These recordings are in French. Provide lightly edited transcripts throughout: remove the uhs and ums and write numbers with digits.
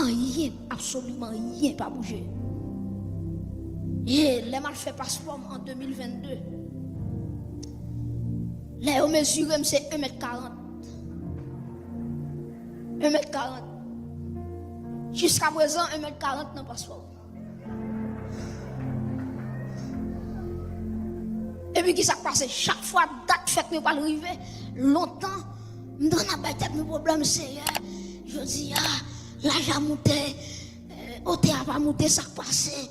rien, absolument rien pas bougé. Et les mal fait passeport en 2022. Les mesurés, c'est 1m40. 1m40. Jusqu'à présent, 1m40 dans le passeport. Et puis, qui s'est passé? Chaque fois, date fait que je pas arriver, longtemps, je me donne la tête, mes problèmes sérieux. Je dis, là, j'ai monté, au théâtre, pas monté, ça passé.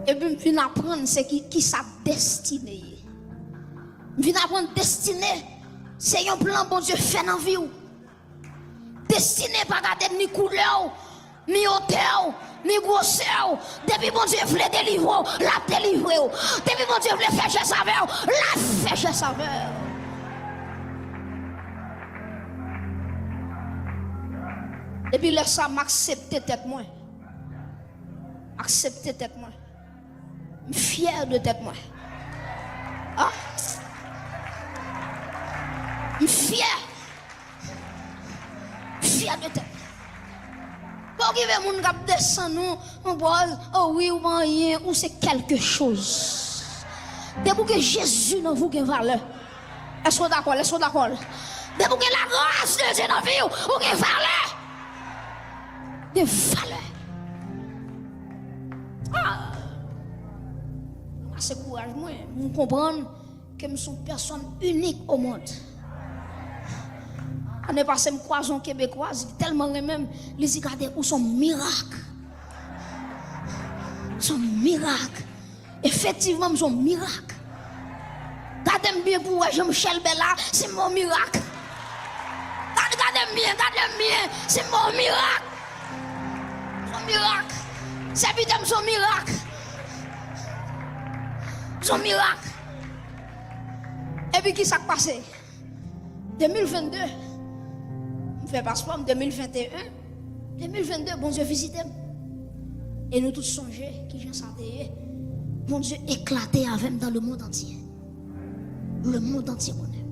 Et puis, je viens apprendre c'est qui sa destinée. Je viens apprendre destinée. C'est un plan bon Dieu fait dans la vie. Destinée pas garder ni couleur, ni hauteur, ni grosseur. Depuis bon Dieu voulait délivrer, la délivrer. Depuis bon Dieu voulait faire chez saveur, la fait chez saveur. Depuis là, ça m'accepter tête moi. Accepter tête moi. Je suis fier de tête moi. Ah. Je suis fier. Fier de tête. Pour qu'il y ait des gens qui descendent, on pense, oh oui, ou rien, ou c'est quelque chose. Dès que Jésus dans vous a valeur. Est-ce que vous d'accord? Est-ce que vous d'accord? Dès que la grâce de Dieu dans la vie, vous avez valeur. De valeur. Ah. C'est courage, moi, je comprends que je suis une personne unique au monde. L'année passée, je croise un Québécois, tellement même, les regardez où sont miracles. Son miracle. Effectivement, son miracle. Regardez bien pour Jean-Michel Bella, c'est mon miracle. Regardez bien, c'est mon miracle. Son miracle. C'est vite son miracle. Son miracle. Et puis qui s'est passé? 2022. On fait passeport en 2021. 2022, bon Dieu visite. Et nous tous songés qui j'en sentais. Bon Dieu éclaté avec dans le monde entier. Le monde entier connaît.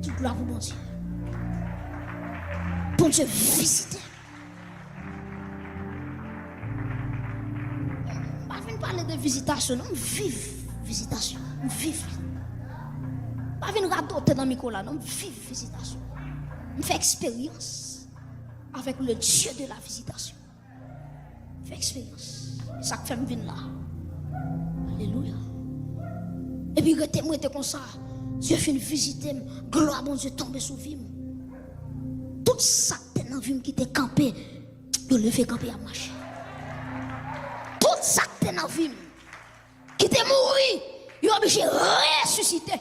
Toute gloire pour bon Dieu. Bon Dieu visite. Je ne parler de visitation, non, vive visitation. Vive. Pas venir radoter dans le micro là, non, vive visitation. On fait expérience avec le Dieu de la visitation. On fait expérience. Et ça fait me venir là. Alléluia. Et puis, moi, comme ça. Dieu fait une visite, gloire, bon Dieu, tombe sous vie. Tout ça, t'es dans la vie qui était campé, de lever campé à marcher. Tout ça, t'es dans la vie qui était mort, il est obligé de ressusciter.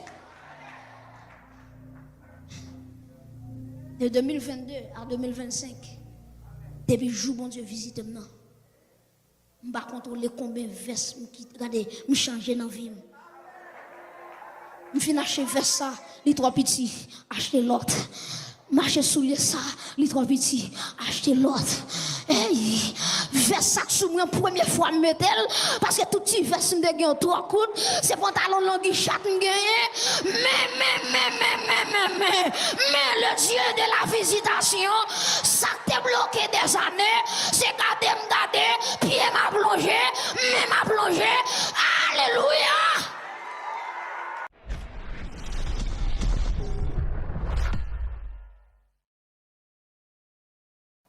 De 2022 à 2025, depuis le jour où bon Dieu visite maintenant, je ne vais pas contrôler combien de vestes je changer dans la vie. Je finis acheter veste ça, les trois petits, acheter l'autre. Marcher sous les ça, les trois petits, acheter l'autre. Hey, veste ça sous moi première fois me mettre parce que tout petit veste me gagne trois coudes, c'est pantalon long chaque gagné. Mais le Dieu de la visitation, ça t'est bloqué des années, c'est garder, pied m'a plongé, mais m'a plongé. Alléluia.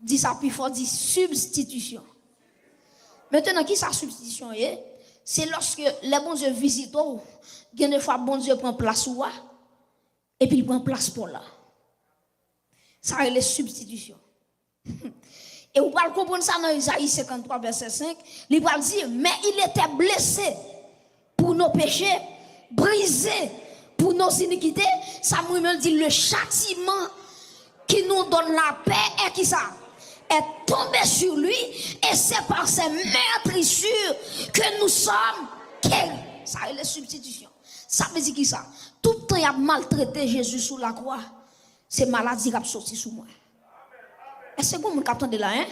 Dit ça plus fort, dit substitution. Maintenant, qui sa substitution est? C'est lorsque les bons Dieu visitent, il y a des fois, bon Dieu prend place ou et puis il prend place pour là. Ça c'est les substitutions. Et vous pouvez comprendre ça dans Isaïe 53, verset 5. Il va dire, mais il était blessé pour nos péchés, brisé pour nos iniquités. Ça me dit le châtiment qui nous donne la paix est qui ça? Est tombé sur lui et c'est par ses meurtrissures que nous sommes guéris. Ça est la substitution. Ça veut dire qui ça? Tout le temps il a maltraité Jésus sous la croix. C'est maladie qui a sorti sous moi. Est-ce que vous captez là, hein?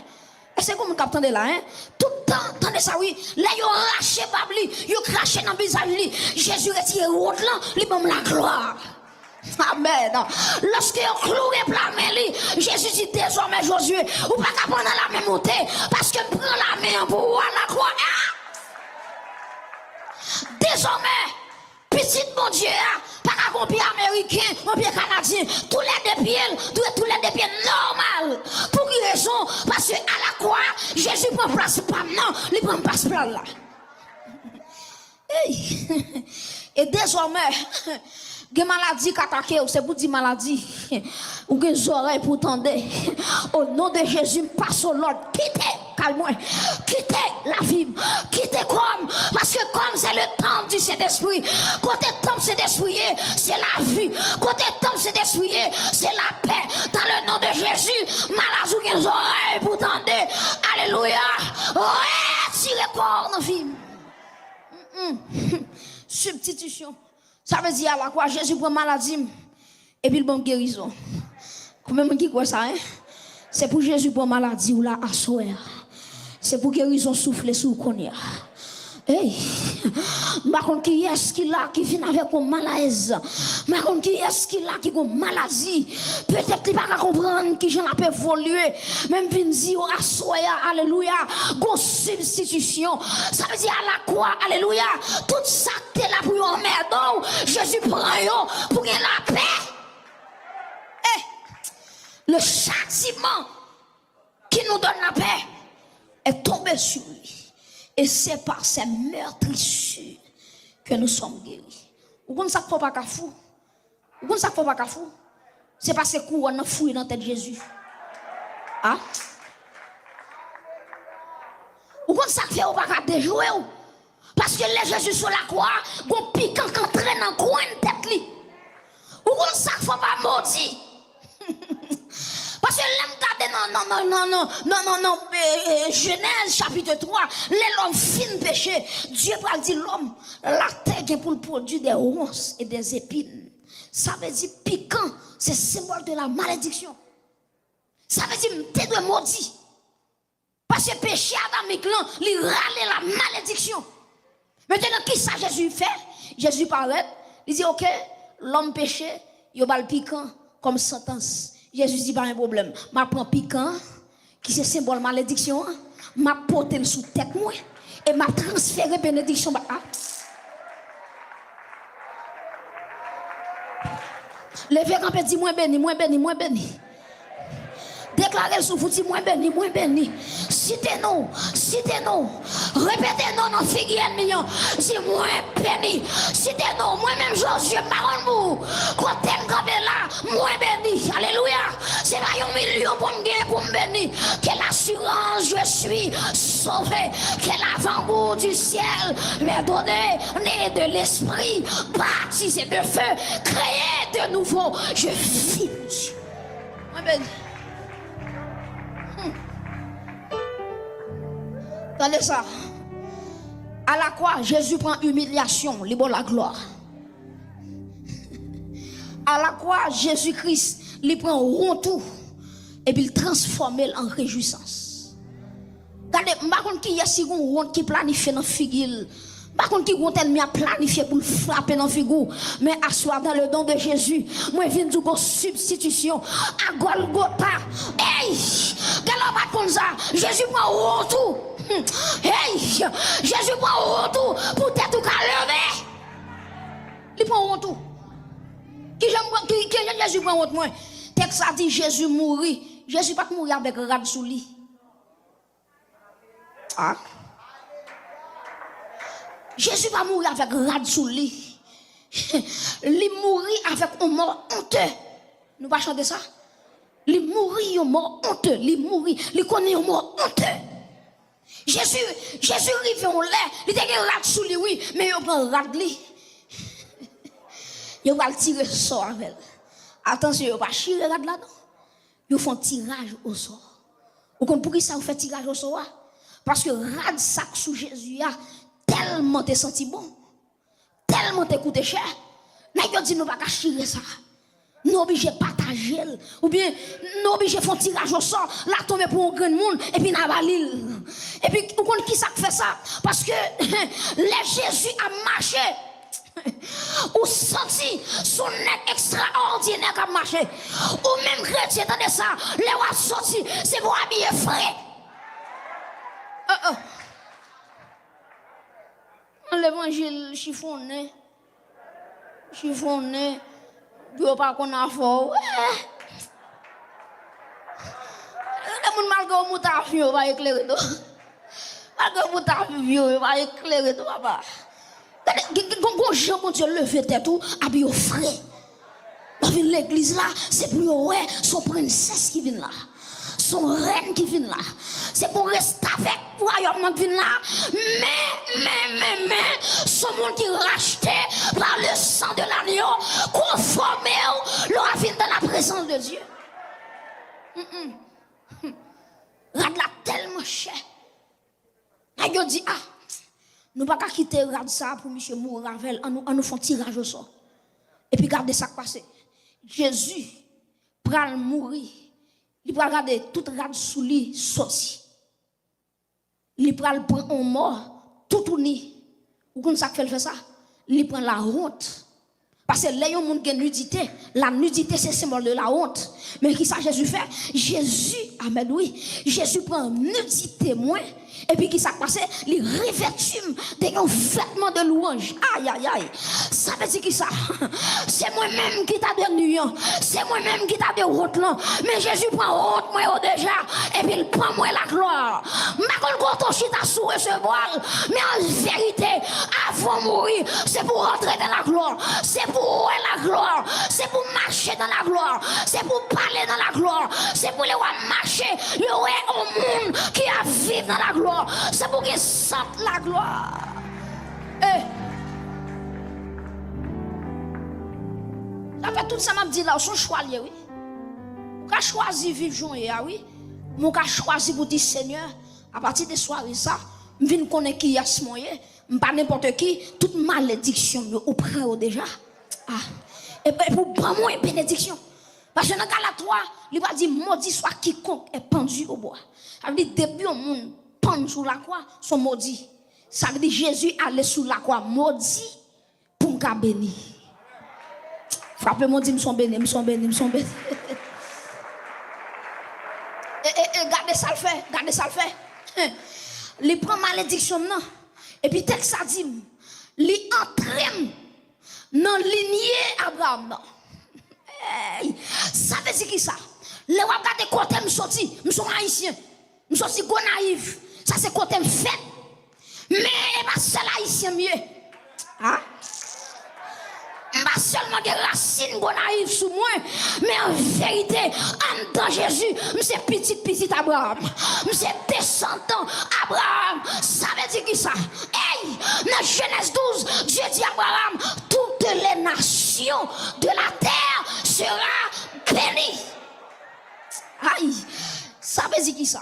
Est-ce que vous captez là, hein? Tout le temps, attendez ça, oui. Là, ils ont arraché Babli, ils ont craché dans le visage. Jésus retire route là, il donne la gloire. Amen. Lorsque on cloué plamé, Jésus dit désormais Josué, ou pas qu'à prendre la main montée, parce que prend la main pour voir la croix. Désormais, petit mon Dieu, pas qu'à un pied américain, un pied canadien, tous les deux pieds normal. Pour quelle raison? Parce que à la croix, Jésus prend place pas non, il prend place là. Et désormais, des maladies qui attaquent, c'est pour dire maladie, ou des oreilles pour tendre. Au nom de Jésus, passe au l'ordre, quittez, calme-moi, quittez la vie, quittez comme, parce que comme c'est le temps du Saint-Esprit, côté temps du Saint-Esprit, c'est la vie, côté temps du Saint-Esprit, c'est la paix. Dans le nom de Jésus, maladie ou des oreilles pour tendre. Alléluia. Ouais, tirez corps dans la vie. Substitution. Ça veut dire à la croix, Jésus prend maladie et puis il bon guérison. Comment qui quoi ça, hein? C'est pour Jésus prend maladie ou la assoir. C'est pour guérison souffler sous connaît. Hey, par contre qui est-ce qui là qui vient avec un malaise? Par contre qui est-ce qui là qui a une maladie? Peut-être qu'il pas comprendre qui j'en a pu évoluer. Même vient dire assoir, alléluia, gon substitution. Ça veut dire à la croix, alléluia, tout ça qui est là pour yon merde, Jésus prend yon pour gagner la paix. Eh, le châtiment qui nous donne la paix est tombé sur lui. Et c'est par ces meurtrissures que nous sommes guéris. Vous comprenez ça qu'il ne faut pas qu'à fou? Vous comprenez ça qu'il ne faut pas qu'à fou? C'est parce que on a fouillé dans la tête de Jésus. Hein? Vous comprenez ça qu'il ne faut pas qu'à déjouer? Parce que les Jésus sur la croix, vous piquant quand traîne dans le coin de tête. Vous comprenez ça qu'il ne faut pas maudire? Parce que non, Genèse chapitre 3, l'homme fin péché, Dieu va dire l'homme, la terre est pour produire des ronces et des épines. Ça veut dire piquant, c'est symbole de la malédiction. Ça veut dire t'es de maudit. Parce que péché adamique, il râle la malédiction. Maintenant, qui ça Jésus fait? Jésus parlait, il dit ok, l'homme péché, il va le piquant comme sentence. Jésus dit pas un problème. Ma prend piquant, qui c'est symbole malédiction, m'a porté sous tête moi et m'a transféré bénédiction. Levez quand on dit moins béni, moins béni, moins béni. Déclarez sous vous, dit moins béni, moins béni. Citez-nous, citez-nous. Répétez-nous dans figure ennemi. Dis moins béni. Citez-nous, moi-même Josué, marron-vous. Quand t'es campé là, moins béni. Alléluia. C'est pas un million pour me gagner, pour me bénir. Quelle assurance, je suis sauvé. Quel avant-goût du ciel m'est donné, né de l'esprit, baptisé de feu, créé de nouveau. Je vis. Moins béni. Attendez ça. À la croix, Jésus prend humiliation, il la gloire. À la croix, Jésus-Christ, il prend honte et puis il transforme en réjouissance. Regardez, par contre, qui y a si honte qui planifie dans la figure. Par contre, qui ont ennemi à planifier pour le frapper dans la figure. Mais asseoir dans le don de Jésus. Moi, je viens de dire substitution à Golgotha. Hey! Galop pas comme ça. Jésus prend honte. Hey! Jésus prend honte pour t'être tout levé. Il prend honte. Qui Jésus prend honte, moi? Texte a dit Jésus mourit. Jésus pas mourir avec rad sous lui. Ah? Jésus va mourir avec rad sous lui. Il mourit avec un mort honteux. Nous pas chanter ça? Il mourit un mort honteux. Il mourit. Il connaît un mort honteux. Jésus arrive en l'air. Il a un rad sous lui, oui. Mais il prend rad lui. Il va le tirer sort avec. Attention, il va pas chier rad là. Ils font tirage au sort. Vous comprenez pourquoi ça vous fait tirage au sort? Parce que rad sac sous Jésus tellement te senti bon, tellement te coûté cher. N'a dit nous pas chier ça. Nous obligés partager ou bien nous obligés faire tirage au sort, la tomber pour un grand monde et puis n'a valil. Et puis vous comprenez qui ça fait ça? Parce que les Jésus a marché. Ou senti son nez extraordinaire qui a marché. Ou même chrétien, attendez ça, les rois sortis, c'est pour habiller frais. L'évangile chiffonné, Dieu pas qu'on a fort. Les gens malgré moutarde va éclairer tout. Malgré moutarde va éclairer tout papa. Quand Jean Dieu lever tête tout, habillé frais. Dans l'église là, c'est pour ouais, son princesse qui vient là. Son reine qui vient là. C'est pour rester avec royaume qui vient là. Mais, son monde qui est racheté par le sang de l'agneau, conformé, leur vient dans la présence de Dieu. Rad là tellement cher. Et yo dit, nous ne pouvons pas quitter rad ça pour monsieur mourir avec, on nous fait tirage au sort. Et puis regardez ça qui passe. Jésus pral mourir. Il pral regarder tout rad sous lui sorti. Il pral prendre un mort tout uni. Ou comme ça fait ça? Il prend la honte. Parce que les gens qui ont nudité, la nudité c'est symbole de la honte. Mais qui ça Jésus fait? Jésus, amen oui, Jésus prend nudité moins. Et puis qui ça passe? Il revêtit des vêtements de louange. Aïe aïe aïe. Ça veut dire qui ça? C'est moi-même qui t'a donné. C'est moi-même qui t'a donné honte là. Mais Jésus prend honte moi déjà. Et puis il prend moi la gloire. Ma quand chita sous recevoir. Mais en vérité, avant de mourir, c'est pour rentrer dans la gloire. C'est pour la gloire. C'est pour marcher dans la gloire. C'est pour parler dans la gloire. C'est pour les marcher. Il y a un monde qui a vivre dans la gloire. C'est pour qu'ils sentent la gloire. Ça fait tout ça m'a dit là, son choix lié, oui. Vous avez choisi vivre journée, oui. Vous avez choisi pour dire Seigneur, à partir de soirée ça, je viens connaître qui est ce moyen, pas n'importe qui, toute malédiction au prend déjà. Et pour prendre moi une bénédiction. Parce que dans le cas là 3, il va dire maudit soit quiconque est pendu au bois. Ça veut dire depuis au monde pendu sous la croix, sont maudits. Ça veut dire Jésus allait sous la croix maudit pour me bénir. Frappez-moi, dit, me sont bénis. Et gardez ça le fait. Il prend malédiction, non. Et puis, tel que ça dit, il entraîne dans la lignée Abraham. Ça veut dire qui ça? Les regarder côté me sorti, je suis haïtien. Je suis sorti naïf. Ça c'est côté me fait. Mais pas seul haïtien mieux. Hein? Pas seulement des racines naïves sous moi, mais en vérité, en tant Jésus, c'est petit Abraham. C'est descendant Abraham. Ça veut dire qui ça? Hey, dans Genèse 12, Dieu dit à Abraham, toutes les nations de la terre seront bénies. Aïe, ça veut dire qui ça?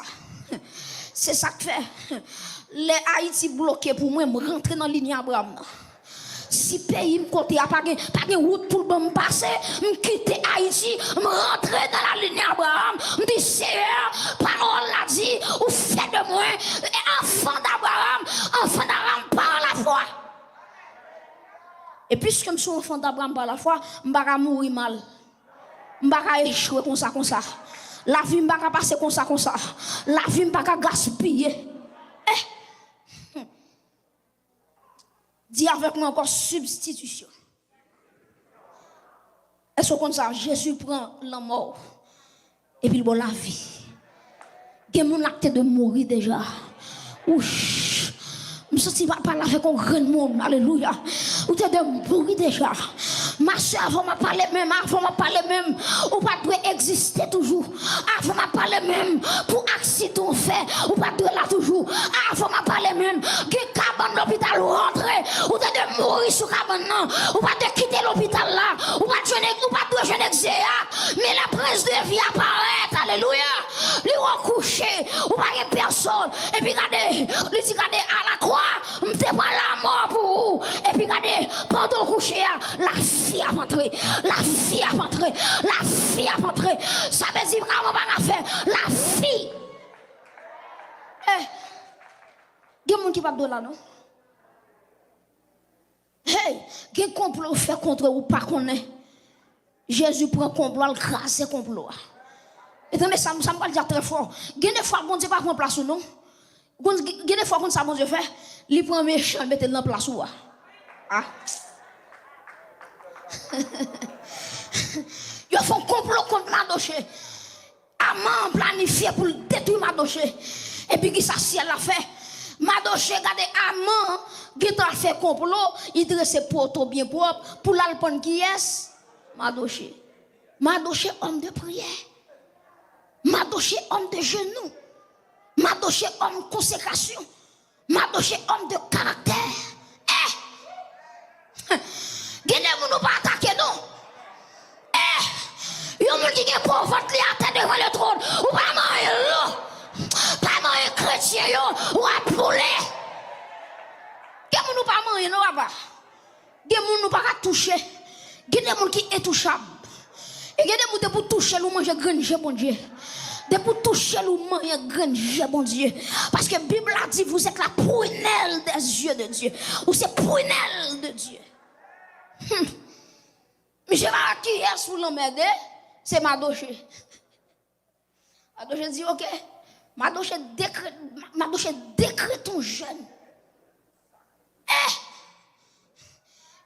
C'est ça que fait. Les Haïti bloqués pour moi, me rentrer dans la ligne Abraham. Si pays me côté a pas de route pour me passer, me quitter Haïti, me rentrer dans la ligne Abraham, me dit Seigneur, parole l'a dit, ou fait de moi enfant d'Abraham par la foi. Et puisque je suis enfant d'Abraham par la foi, je ne vais pas mourir mal. Je ne vais pas échouer comme ça. La vie ne va pas passer comme ça. La vie ne va pas gaspiller. Dis avec moi encore substitution. Est-ce que comme ça, Jésus prend la mort et puis il prend la vie. Il y a mon acte de mourir déjà. Ouch. Je me suis parler avec un grand monde. Alléluia. Ou tu es de mourir déjà. Ma soeur, avant de parler même, ou pas de exister toujours. Avant de parler même, pour accident fait, ou pas de là toujours. Avant de parler même, que cabane l'hôpital rentrer, ou de mourir sur cabane, ou pas de quitter l'hôpital là, ou pas de jeune exéa, mais la prince de vie apparaît, alléluia. Lui recoucher, ou pas de personne, et puis regardez, lui dit regardez à la croix, m'te pas la mort pour vous, et puis regardez, pendant coucher, la fille a rentré, la fille a rentré, la fille a rentré. Ça veut dire comment on va faire la fille. Il y a des gens qui ne parlent pas de là, non? Hey, quel complot fait contre ou pas qu'on est? Jésus prend complot, il crase complot. Et mais ça me va dire très fort. Des fois, bon Dieu pas prend place ou non. Des fois, quand ça bon Dieu fait, il prend méchant, il met dans place ou. Ah. Ils font complot contre Madoché. Amant planifié pour détruire Madoché. Et puis qui ça ciel a fait? Madoché regardez Amant qui a fait complot, il dresse poteau bien propre pour l'alpon qui est Madoché. Madoché homme de prière. Madoché homme de genoux. Madoché homme de consécration. Madoché homme de caractère. Gardez-vous nous pas attaquer non. Yon moun ki gen pauvre li à tête devant le trône. Ou pas manger pas manger chrétien yo ou à poulet. Gen moun nou pas manger non papa. Gen moun nou pas toucher. Gen des moun qui intouchable. Et gen des moun pour toucher ou manger grange bon Dieu. De pour toucher ou manger grange bon Dieu. Parce que la Bible a dit vous êtes la prunelle des yeux de Dieu. Ou c'est prunelle de Dieu. Mais je vais qui est sous l'emmerde. C'est Madoché. Madoché dit, ok, Madoché décrète ton jeûne.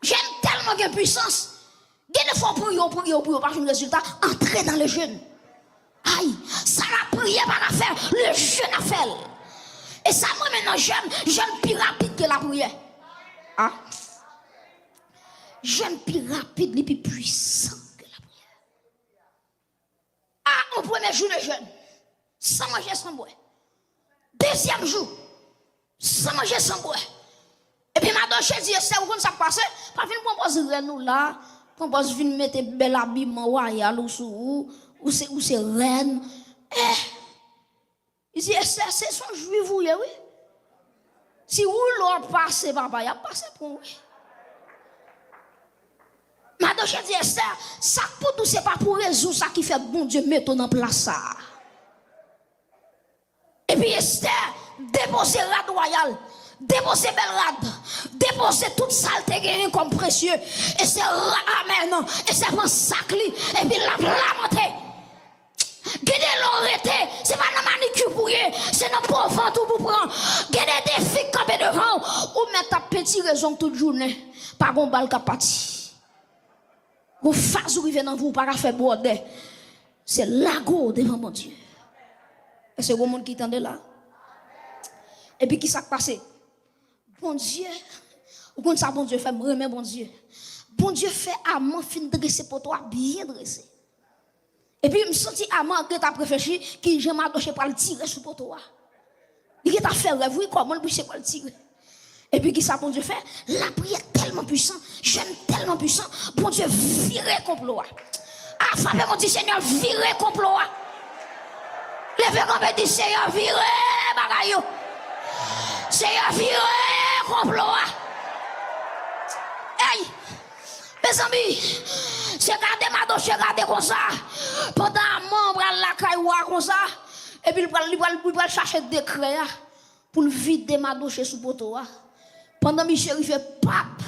J'aime tellement de puissance. Des fois, pour pas un résultat, entrer dans le jeûne. Aïe, ça la prière pas à faire, le jeûne à faire. Et ça, moi maintenant, jeûne plus rapide que la prière. Ah? Jeûne plus rapide, et plus puissant. Au premier jour de jeûne, sans manger, sans boire. Deuxième jour, sans manger, sans boire. Et puis, Madoché dit, c'est où ça passe? Pas venir proposer nous là, propose venir mettre bel habillement royal ou c'est reine. Il dit, c'est son juif, oui. Si vous l'on passe, papa, il a passé pour oui. Madoché dit Esther, ça pour tout c'est pas pour résoudre ça qui fait bon Dieu mettre en place ça. Et puis Esther déposer rad royal, déposer belle rad, déposer toute saleté gagnée comme précieux. Et c'est amen, et c'est un sac et puis la monter. Gardez l'orité, c'est pas dans manicure pour c'est dans profond tout pour prendre. Gardez des filles campées devant ou mettre ta petite raison toute journée. Pas bon bal capati. Vous faites ou dans vous, pas faire border. C'est l'ago devant mon Dieu. Et c'est le monde qui t'entend là. Et puis qui s'est passé? Bon Dieu, ou quand ça bon Dieu fait, me remet bon Dieu. Bon Dieu fait Amant fin dresser pour toi, bien dressé. Et puis, je me sens Amant que tu as réfléchi, qui j'ai m'adoché pour le tirer sur pour toi. Il t'a fait rêve, oui, comment le boucher pour le tirer. Et puis, qui ça, bon Dieu fait? La prière tellement puissante, j'aime tellement puissant, bon Dieu, virer complot. Ah, frappez mon dit Seigneur, virer complot. Levez comme dit Seigneur, virer bagaille. Seigneur, virer complot. Hey, mes amis, c'est garder ma dossier, garder comme ça. Pendant un membre à la caille comme ça, et puis il va chercher des décret pour vider ma dossier sous poteau. Pendant Michel, il fait pape.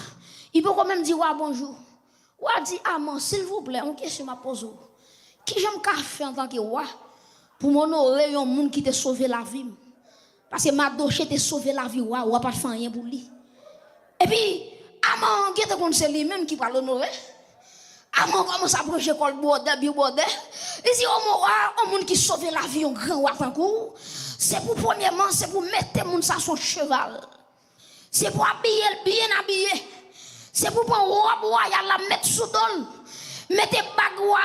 Il peut quand même dire bonjour. Ou a dit Amant, s'il vous plaît, on question ma pose. Qui j'aime café en tant que roi pour m'honorer un monde qui t'a sauvé la vie. Parce que ma dossier t'a sauvé la vie, ou pas faire rien pour lui. Et puis, Amant, qui est c'est lui-même qui va l'honorer. Amant commence à projeter le bordel, bien bordel. Il dit, oh, monde qui sauve la vie, un grand roi en cours. C'est pour premièrement, c'est pour mettre le monde sur son cheval. C'est pour habiller, bien habillé. C'est pour prendre robe royale, la mettre sous dol. Mettez bagua,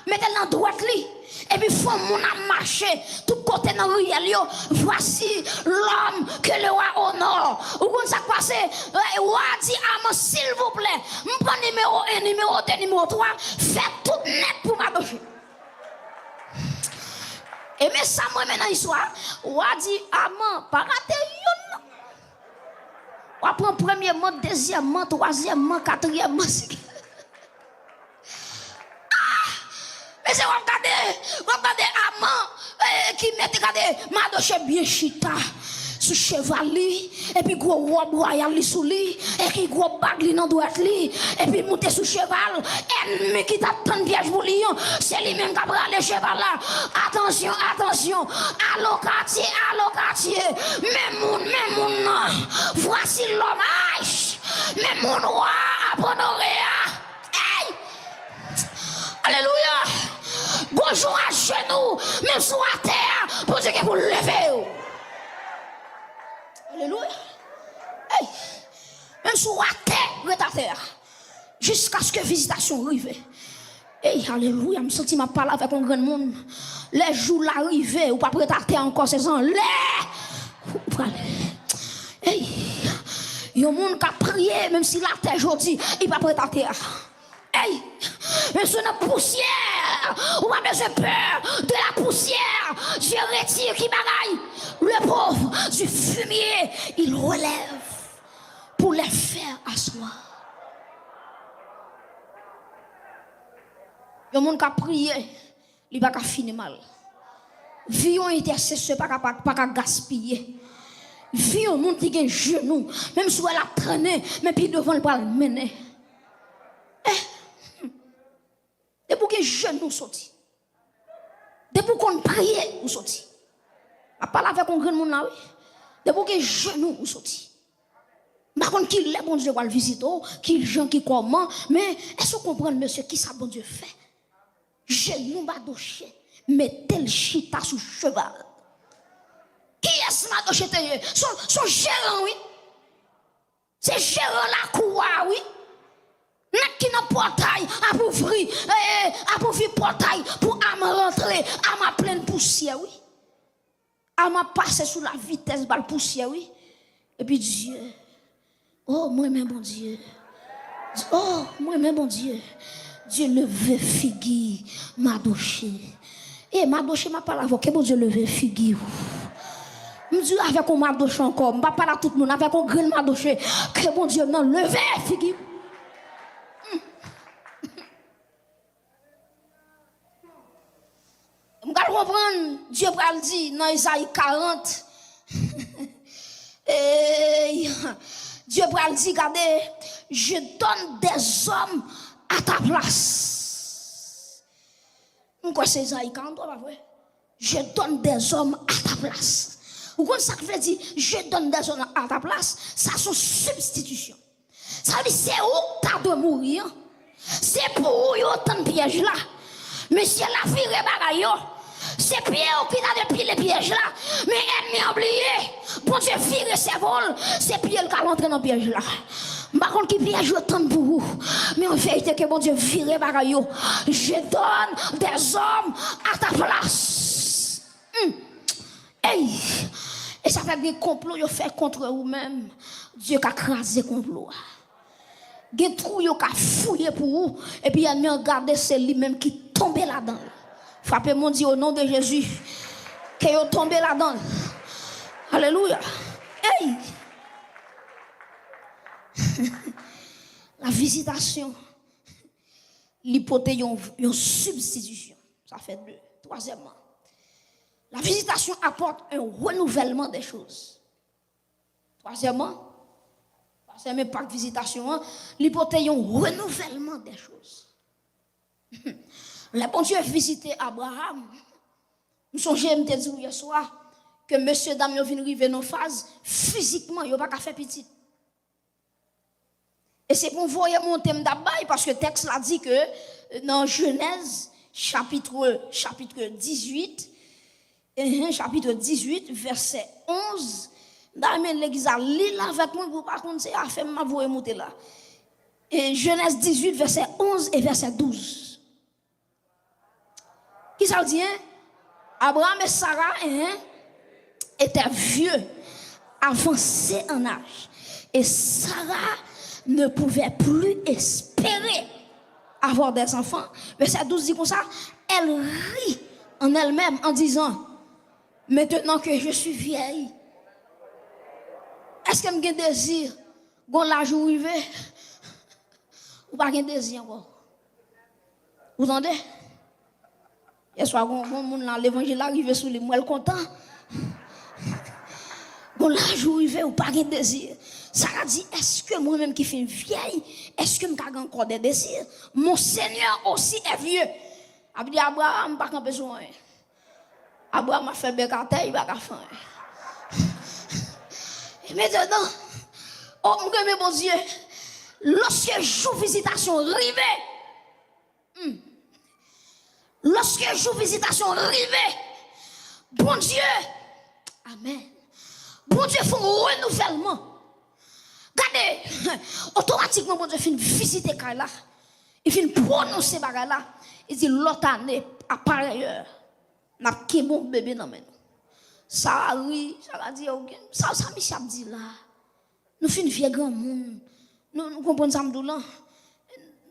mettez dans droite li. Et puis, faut mon a marché, tout côté dans le riel. Voici l'homme que le roi honore. Ou quand ça passe, le roi dit Amant, s'il vous plaît, je prends numéro 1, numéro 2, numéro 3, faites tout net pour ma doche. Et mais ça, moi, maintenant, l'histoire, le roi dit Amant, pas rater yon. On prend premièrement, deuxièmement, troisièmement, quatrièmement. Mais c'est regarder Amant qui met ma doche bien chita sous cheval li, et puis gros robe royal li sous li, et puis gros bague li dans droite li, et puis monter sous cheval, ennemi qui t'attend piège pour lui, c'est lui même qui a pris le cheval là. Attention, attention, allo quartier, même moun non, voici l'homme, même mon roi à honoré. Hey! Alléluia! Bonjour à genoux, même sur la terre, pour dire que vous levez. Alléluia. Hey. Même sur la terre, à terre, jusqu'à ce que visitation arrive. Hey, alléluia, je me sens ma parole avec un grand monde. Les jours l'arrivée, ou pas prêt à terre encore, c'est ça. Hey, il y a un monde qui a prié, même si la terre aujourd'hui, il va prêt à terre. Hey, mais sur la poussière, ou pas besoin peur de la poussière, je retire qui bagaille. Le pauvre du fumier, il relève pour les faire asseoir. Il y a un monde qui a prié, il va pas finir mal. Vie un intercesseur, pas qu'à gaspiller. Vie un monde qui a un genou, même si elle a traîné, mais puis devant le bras mener. Et pour que jeune nous sorti. Depuis qu'on prie, nous sorti. A parler avec un grand monde là, oui. Depuis que jeune nous sorti. Par contre, qui les bon Dieu va le visiter, qui gens qui comment, mais est-ce que vous comprenez, monsieur, qui ça bon Dieu fait? Jeune nous badoché, mettez le chita sous cheval. Qui est-ce badoché? Son gérant, oui. C'est gérant la cour, oui. N'a qui n'a portail à ouvrir portail pour à me rentrer à ma pleine poussière, oui. À ma passer sous la vitesse de la poussière, oui. Et puis Dieu, oh moi-même bon Dieu, oh moi-même bon Dieu, Dieu levé figue m'a doché. Et m'a doché m'a pas avocat, bon Dieu levé figue. Je dis avec un m'a doché encore, je pas là tout le monde avec un grand m'a doché, que bon Dieu non levé figue. Vous comprendre, Dieu va dire dans Isaïe 40. Dieu va dire, regardez, je donne des hommes à ta place. Pourquoi c'est Isaïe 40, pas vrai? Je donne des hommes à ta place. Vous comprenez ça qui veut dire, je donne des hommes à ta place, ça c'est une substitution. Ça veut dire, c'est où tu as de mourir. C'est pour où autant de pièges là. Mais si elle a viré bagaille, c'est Pierre qui a depuis les pièges là. Mais elle m'a oublié. Bon Dieu, viré ses vols. C'est Pierre qui a rentré dans le piège là. Par contre, qui piège autant pour vous. Mais en vérité, que bon Dieu, viré bagaille. Je donne des hommes à ta place. Hey. Et ça fait des complots, ils fait contre vous-même. Dieu qui a crasé le complot. Des trous qui a fouillé pour vous. Et puis, il a regardé, c'est lui-même qui tombe là-dedans. Frappez mon Dieu au nom de Jésus. Que vous tombez là-dedans. Alléluia. Hey. La visitation. L'hypothèse, une substitution. Ça fait deux. Troisièmement. La visitation apporte un renouvellement des choses. Troisièmement. C'est même pas de visitation, l'hypothèse un renouvellement des choses. Le bon Dieu a visité Abraham. Nous songez me dire hier soir que monsieur dame yo vinn rive dans phase physiquement yo pas faire petit. Et c'est pour voir mon thème d'abord parce que le texte l'a dit que dans Genèse chapitre 18 verset 11 dans l'église à Lille avec moi pour par contre c'est à faire ma voix monter là. Et Genèse 18 verset 11 et verset 12. Qui ça dit hein? Abraham et Sarah étaient vieux, avancés en âge. Et Sarah ne pouvait plus espérer avoir des enfants. Verset 12 dit comme ça, elle rit en elle-même en disant, maintenant que je suis vieille, est-ce que j'ai un désir? Gon l'âge arrivé? Ou pas un désir encore? Vous entendez? Et soit bon monde dans l'évangile arrivé sous les moelle content. Bon, l'âge où il ou pas de désir. Sarah dit, est-ce que moi-même qui suis vieille, est-ce que je n'ai encore des désirs? Mon Seigneur aussi est vieux. Il dit, Abraham, pas qu'un besoin. Abraham a fait bécaté, il va pas faire. Et maintenant, oh mon bon Dieu, lorsque jour visitation arrivait, lorsque jour visitation arrivait, bon Dieu, amen. Bon Dieu fait un renouvellement. Regardez, automatiquement, bon Dieu fait visiter Kala. Il fait prononcer Bagala. Il dit l'autre année, à pareille heure, n'a pas mon bébé dans mes. Ça oui, ça a dit, ça Michel dit là. Nous faisons vieux grand monde. Nous comprenons ça, là.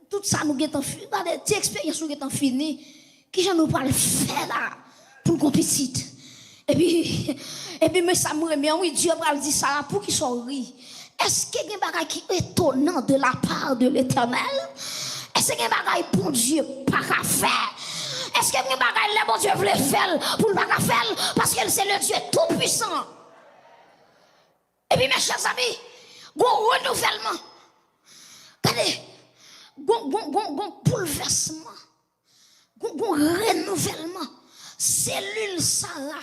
Tout ça, nous avons fini. Regardez, cette expérience, nous avons fini. Qui j'en nous parle faire là pour qu'on petite. Et puis, mais ça me remet, oui, Dieu va dire ça pour qu'il soit ri. Est-ce qu'il y a un bagage qui est étonnant de la part de l'Éternel? Est-ce qu'il y a un bagage pour Dieu pas qu'à faire? Est-ce qu'il y a un bagage que bon Dieu voulait faire pour ne pas faire? Parce que c'est le Dieu tout-puissant. Et puis, mes chers amis, bon renouvellement. Regardez, bon bouleversement. Bon renouvellement. Cellule Sarah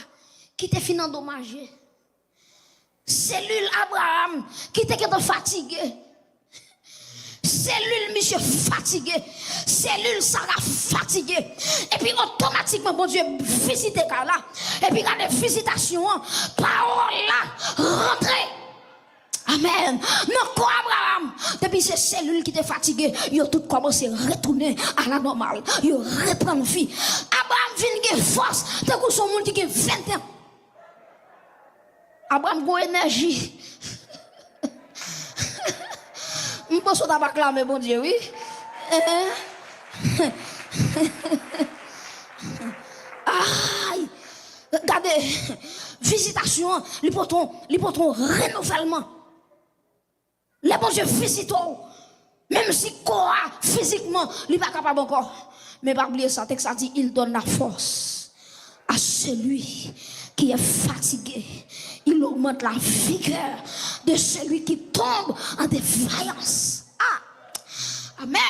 qui était fin endommagée. Cellule Abraham qui était fatigué. Cellule monsieur fatigué. Cellule Sarah fatigué. Et puis automatiquement, bon Dieu, visite là. Et puis quand les visitations, parole là, rentrez. Amen. Non, quoi, Abraham? Depuis ces cellules qui étaient fatiguées, ils ont tout commencé à retourner à la normale. Ils ont repris vie. Abraham vient de force. Tant que son monde qui a 20 ans. Abraham a énergie. Je pense que tu as acclamé, bon Dieu, oui. Aïe. Regardez, visitation, les potons renouvellement. Les bons Dieu visitent, même si quoi, physiquement, il n'est pas capable encore. Mais pas oublier ça, texte a dit, il donne la force à celui qui est fatigué. Il augmente la vigueur de celui qui tombe en défaillance. Ah, amen.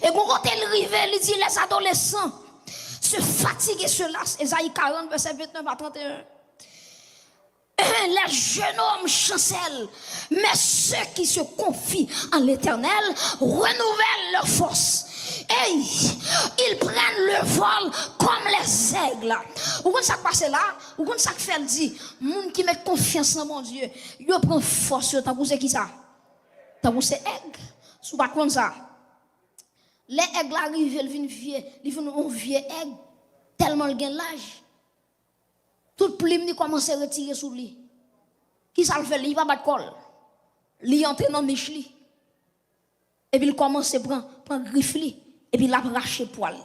Et quand il arrive, il dit, les adolescents se fatiguent et se lassent. Ésaïe 40, verset 29 à 31. Les jeunes hommes chancellent, mais ceux qui se confient en l'Éternel renouvellent leur force. Et ils prennent le vol comme les aigles. Vous comprenez ça qui passe là? Vous comprenez ça qui fait dit? Moun qui met confiance en mon Dieu, il prend force. T'as vous qui ça? T'as vous c'est aigle. Sous pas comme ça. Les aigles arrivent, ils viennent vieux, un vieux aigle tellement il gagne l'âge. Tout plume il commence à retirer sous lui. Qui ça le fait? Il va battre col. Il entre dans niche li. Et puis il commence à prendre griffe li. Et puis il a braché poil.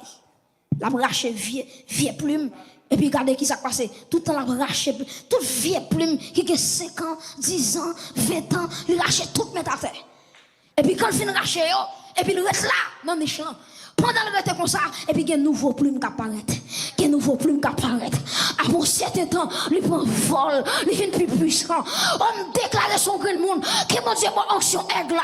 Il a braché vieux plume. Et puis regardez qui ça passe. Tout le temps il a braché toute vieille plume qui a 5 ans, 10 ans, 20 ans, il rache tout mettre à terre. Et puis quand il finit racher et puis il reste là dans niche là. Pendant le reste comme ça, et puis il y a un nouveau plume qui apparaît. Il y a un nouveau plume qui apparaît. Avant un certain temps, il prend vol, il devient plus puissant. On déclare son grand monde, que mon Dieu, mon onction aigle là,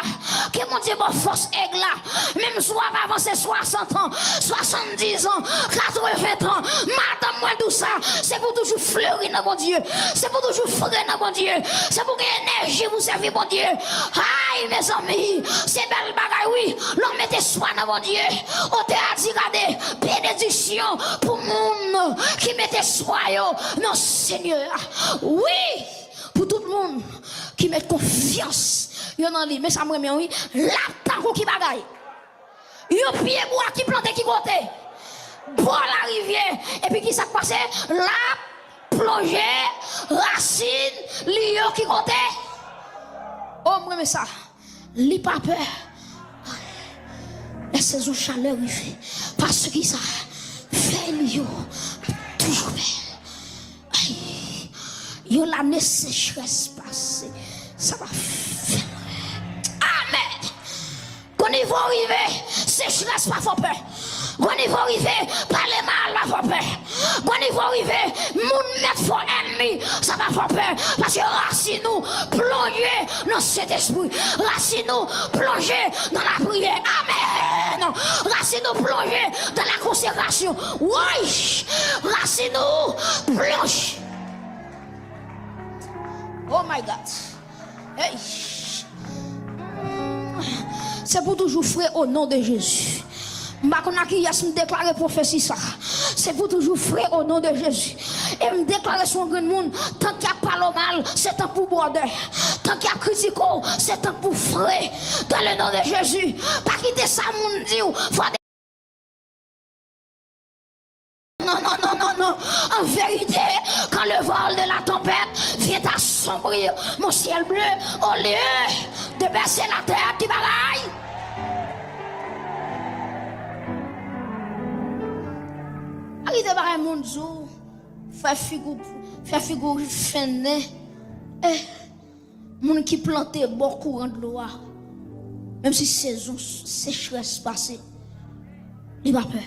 que mon Dieu, mon force aigle là. Même soit avancer 60 ans, 70 ans, 80 ans, madame, moi tout ça, c'est pour toujours fleurir dans mon Dieu. C'est pour toujours fleurir dans mon Dieu. C'est pour gagner énergie, vous servir mon Dieu. Aïe, mes amis, c'est belle bagaille, oui. L'homme mettez soin dans mon Dieu. On t'a dit, regardez, bénédiction pour monde qui mettait soyeux, non Seigneur. Oui, pour tout le monde qui met confiance. Il y en a lui, mais ça me remet, oui, la tango qui bagaille. Il y a pied bois qui plante qui côté. Bois la rivière. Et puis qui s'est passé? La plongée, racine, lion qui côté. Oh, moi, mais ça, li pas peur. La saison chaleur arrive. Parce que ça fait yo toujours belle. Yo l'année sécheresse passée. Ça va faire. Amen. Quand il va arriver, sécheresse pas faut peur. Quand il va arriver, parler mal pas faut peur. Quand niveau arrivé, mon mettre fort ennemi, ça va faire peur. Parce que racine nous plonger dans cet esprit. Racine nous plonger dans la prière. Amen. Racine nous plonger dans la consécration. Oui. Racine nous plonge. Oh my God. Hey. C'est pour toujours frère au nom de Jésus. Je me déclare prophétie ça. C'est pour toujours frère au nom de Jésus. Et me déclarer son grand monde. Tant qu'il y a parlé mal, c'est temps pour border. Tant qu'il y a critiqué, c'est temps pour frère. Dans le nom de Jésus. Pas quitter ça, mon Dieu. Non. En vérité, quand le vol de la tempête vient assombrir mon ciel bleu, au lieu de baisser la terre, qui bagaille. Arrive par un monde, faire figure fenêtre, monde qui plantait bon courant de l'eau, même si saison sécheresse passée, il n'a pas peur.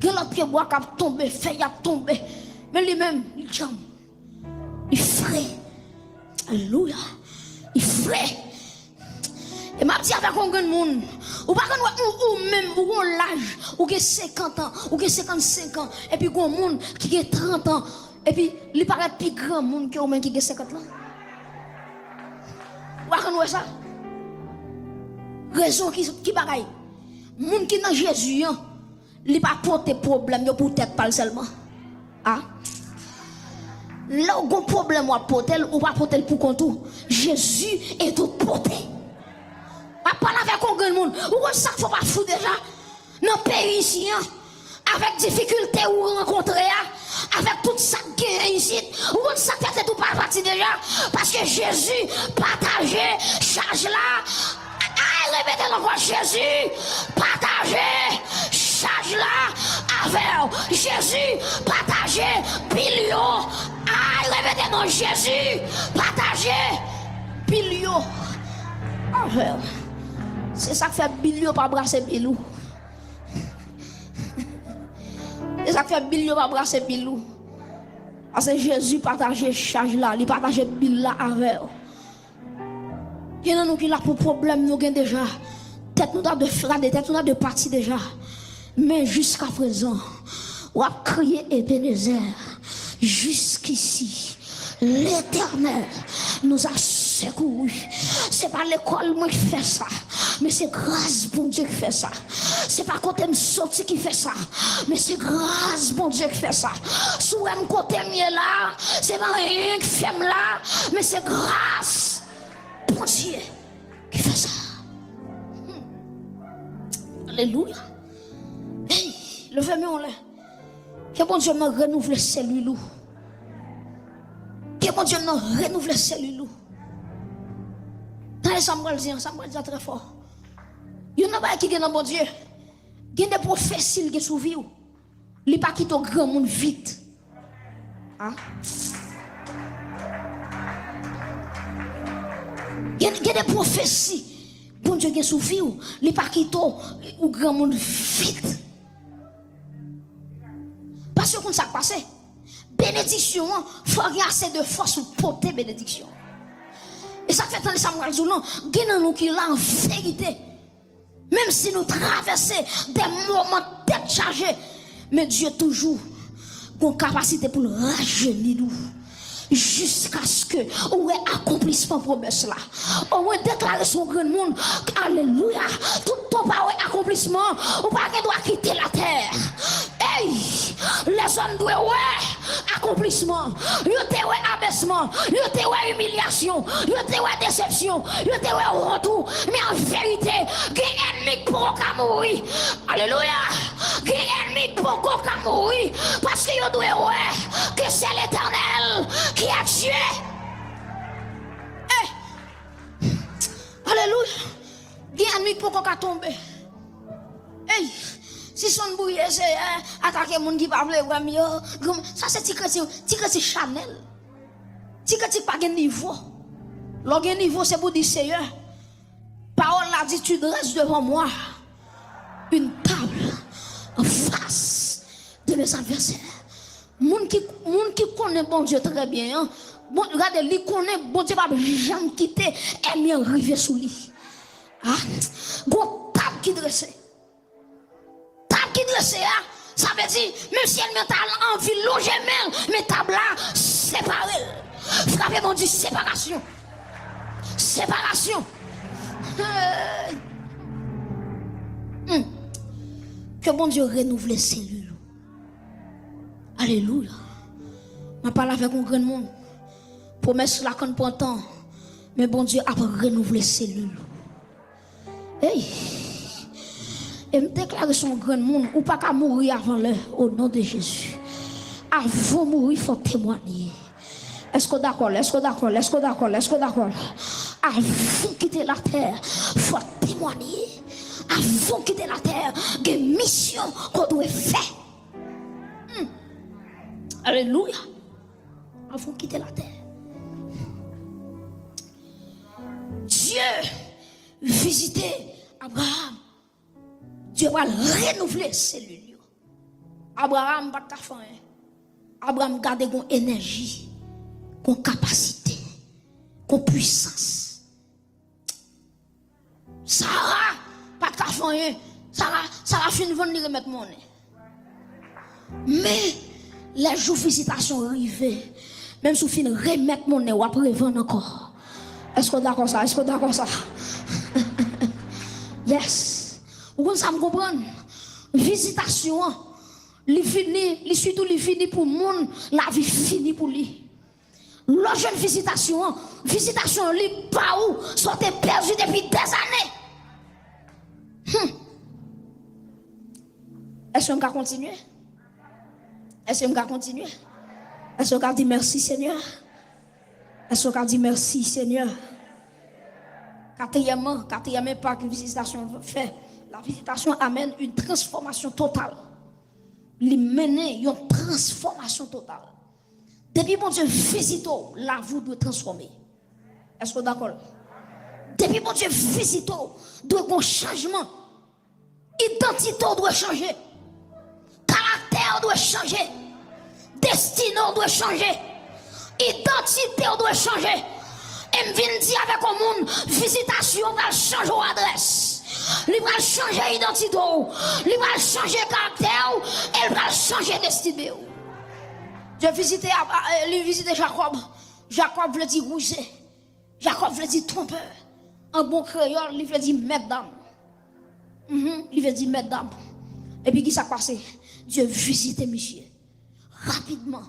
Quand l'autre pied bois cap tomber, feuille a tombé, mais lui-même, il jambe, il frais, alléluia, il frais. Et m'a dit avec un grand monde, ou pas ou même ou l'âge, ou que 50 ans, ou que 55 ans, et puis un monde qui a 30 ans, et puis il paraît plus grand monde que même qui a 50 ans. Ou pas ça? Raison qui pareil. Monde qui dans Jésus, il pas porter problème pour tête pas seulement. Ah. Là où un problème ou pas porter pour contour. Jésus est tout porté. A parler avec un grand monde. Ou ça faut pas foutre déjà. Dans le pays ici, avec difficulté ou rencontrer, avec tout ça qui est ici, ou ça fait tout pas parti déjà. Parce que Jésus partageait, charge là. Répétez encore Jésus, partagez, charge là, avec Jésus, partagez, billion. Répétez non Jésus, partagez, billion. Avec. C'est ça qui fait billion pas brasser bilou. C'est ça qui fait billion pas brasser bilou. Parce que Jésus partageait charge là, il partageait bilou là avec. Il y a nous qui là pour problème nous gain déjà. Tête nous de frère, tête nous de parti déjà. Mais jusqu'à présent, on a crié Ebenezer. Jusqu'ici, l'Éternel nous a secouru. C'est pas l'école moi qui fait ça, mais c'est grâce bon Dieu qui fait ça. C'est pas côté me sorti qui fait ça, mais c'est grâce bon Dieu qui fait ça. Sous un côté mieux là, c'est pas rien qui fait là, mais c'est grâce bon Dieu qui fait ça. Alléluia. Hey, levez-moi là. Que bon Dieu me renouvelle celui-là. Que bon Dieu me renouvelle celui-là. Dans les Samuel dit très fort. Il y a un qui est dans mon Dieu. Il y a des prophéties qui sont suivies. Il n'y a pas qui grand monde vite. Hein? Il y a des prophéties. Bon Dieu qui est suivi. Il n'y a pas qui ou grand monde vite. Parce que comme ça passe, bénédiction, il faut avoir assez de force pour porter bénédiction. Et ça fait tant de Samuel Zoulan, gagnons nous qui là en vérité. Même si nous traversons des moments tête chargée, mais Dieu toujours a une capacité pour rajeunir nous. Jusqu'à ce que on ait accomplissement promesse là. On ait déclaré son grand monde. Alléluia. Tout ton pas accomplissement. On pas doit quitter la terre. Hey, les hommes doivent accomplissement. Ils doivent abaissement. Ils doivent humiliation. Ils doivent déception. Ils doivent retour. Mais en vérité, il y a un ennemi pour qu'on mourir. Alléluia. Il y a un ennemi pour qu'on mourir. Parce qu'ils doivent que c'est l'Éternel qui a tué. Hey. Alléluia. Il y a un ennemi pour qu'on tombe. Hey. Si son bouille, c'est attaquer les gens qui parlent, ça c'est petit Chanel. Petit pas de niveau. Le niveau, c'est pour dire Seigneur, parole la dit, tu dresses devant moi une table en face de mes adversaires. Moun qui connaît bon Dieu très bien, hein? Bon, regardez, lui connaît bon Dieu pas jamais quitter et mieux arriver sous lui. Ah, gros table qui dressé. Table qui dressé, hein? Ça veut dire, même si elle met envie de loger même, mais table là, séparée. Frappez mon Dieu, séparation. Séparation. Que bon Dieu renouvelle les cellules. Alléluia. Je parle avec un grand monde. Promesse là qu'on prend temps. Mais bon Dieu a renouvelé les cellules. Hey. Et me déclarer son grand monde. Ou pas qu'à mourir avant l'heure. Au nom de Jésus. Avant de mourir, il faut témoigner. Est-ce que d'accord? Est-ce que d'accord? Est-ce que d'accord? Est-ce que d'accord? Avant de quitter la terre, il faut témoigner. Avant de quitter la terre, il y a une mission qu'on doit faire. Alléluia. Avant de quitter la terre. Dieu visitait Abraham. Dieu va renouveler cellules. Abraham pas de faim. Abraham garde une énergie, une capacité, une puissance. Sarah pas de faim. Sarah finit de remettre mon nez. Mais les jours visitation arrivés, même si vous finissez de remettre mon nez ou après vendre encore. Est-ce que d'accord ça? Est-ce que d'accord ça? Yes. Vous comprenez? Visitation, il finit pour le monde, la vie finit pour lui. La jeune visitation, il pas où, soit perdu depuis des années. Est-ce qu'on va continuer? Est-ce qu'on va continuer? Est-ce qu'on va dire merci Seigneur? Est-ce qu'on va dire merci Seigneur? Quatrièmement, pas que la visitation fait. La visitation amène une transformation totale. Il mène une transformation totale. Depuis mon Dieu visite, la vie doit transformer. Est-ce que vous d'accord? Depuis mon Dieu visite, doit avoir un changement. Identité doit changer. Caractère doit changer. Destinée doit changer. Identité doit changer. Et me viens dire avec le monde, visitation va changer l'adresse. Il va changer l'identité. Il va changer le caractère. Il va changer destinée. Je visité Jacob. Jacob veut dire rouge. Jacob veut dire trompeur. En bon créole, il veut dire mesdames. Il veut dire mesdames. Et puis, qui s'est passé? Dieu visite monsieur. Rapidement.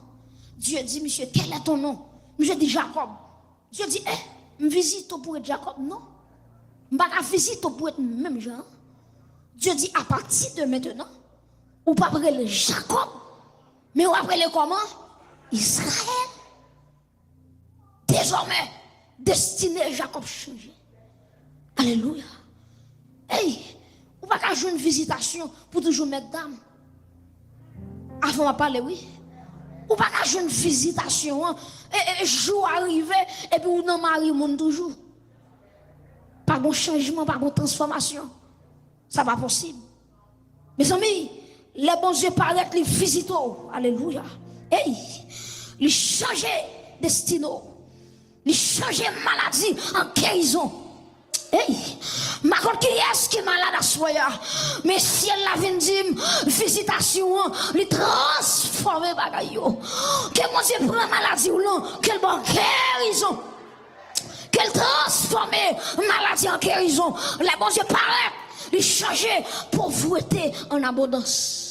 Dieu dit, monsieur, quel est ton nom? Monsieur dit Jacob. Dieu dit, me visite pour être Jacob. Non. Je ne vais pas visiter pour être même Jean. Dieu dit, à partir de maintenant, ou pas appeler Jacob, mais ou appeler comment? Israël. Désormais, destiné Jacob changé. Alléluia. Hey, ou pas qu'à jouer une visitation pour toujours mettre dame. Avant de parler, oui. Ou pas qu'à jouer une visitation, et jour arrivé, et puis ou non mari monde toujours. Pas bon changement, pas bon transformation. Ça pas possible. Mes amis, les bons dieux paraissent les visiteurs. Alléluia. Hey, ils changent destinée. Ils changent maladie en guérison. Hey, ma qui est-ce qui est malade à soya? Mais si elle l'a venu dire, visitation, les transformer bagayo. Que moi je prends maladie ou non, quelle bonne guérison. Qu'elle transforme maladie en guérison. Les bons dieux paraissent, les changer pauvreté en abondance.